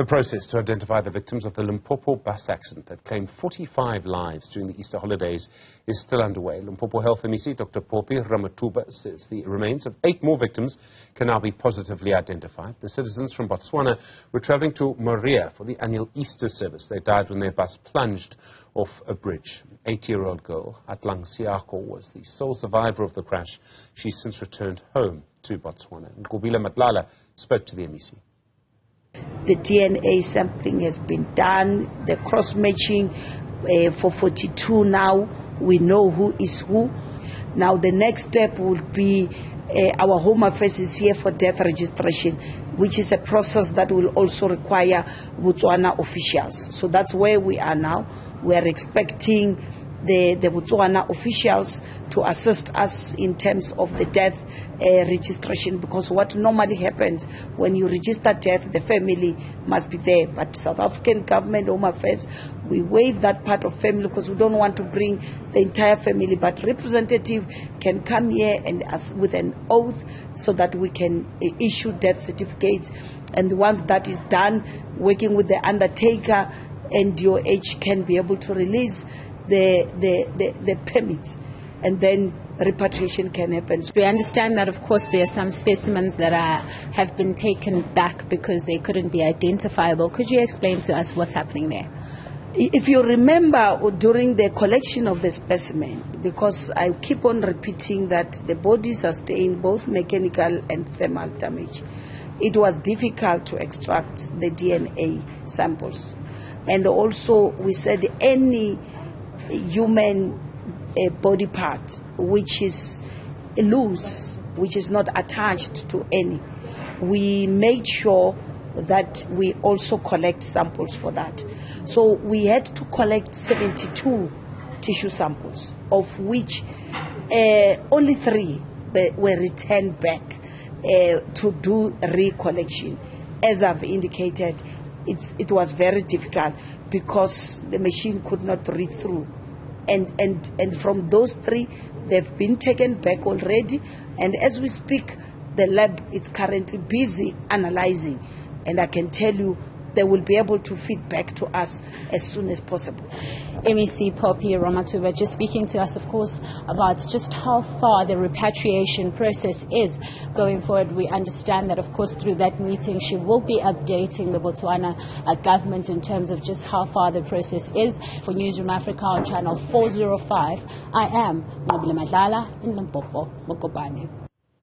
The process to identify the victims of the Limpopo bus accident that claimed 45 lives during the Easter holidays is still underway. Limpopo Health MEC Dr. Phophi Ramathuba says the remains of 8 more victims can now be positively identified. The citizens from Botswana were travelling to Moria for the annual Easter service. They died when their bus plunged off a bridge. 8-year-old girl, Atlang Siako, was the sole survivor of the crash. She's since returned home to Botswana. Nqobile Madlala spoke to the MEC. The DNA sampling has been done, the cross-matching for 42 now, we know who is who. Now the next step will be our Home Affairs is here for death registration, which is a process that will also require Botswana officials. So that's where we are now. We are expecting the Botswana officials to assist us in terms of the death registration, because what normally happens when you register death, the family must be there. But South African government, Home Affairs, we waive that part of family because we don't want to bring the entire family, but representative can come here and with an oath so that we can issue death certificates. And once that is done, working with the undertaker and DOH can be able to release the permits, and then repatriation can happen. We understand that, of course, there are some specimens that have been taken back because they couldn't be identifiable. Could you explain to us what's happening there? If you remember, during the collection of the specimen, because I keep on repeating that the body sustained both mechanical and thermal damage, it was difficult to extract the DNA samples. And also we said any human body part which is loose, which is not attached to any, we made sure that we also collect samples for that. So we had to collect 72 tissue samples, of which only 3 were returned back to do recollection. As I've indicated, it was very difficult because the machine could not read through. And from those 3, they've been taken back already. And as we speak, the lab is currently busy analyzing. And I can tell you they will be able to feed back to us as soon as possible. MEC Phophi Ramathuba just speaking to us, of course, about just how far the repatriation process is going forward. We understand that, of course, through that meeting, she will be updating the Botswana government in terms of just how far the process is. For Newzroom Afrika on channel 405, I am Nqobile Madlala in Limpopo, Mokopane.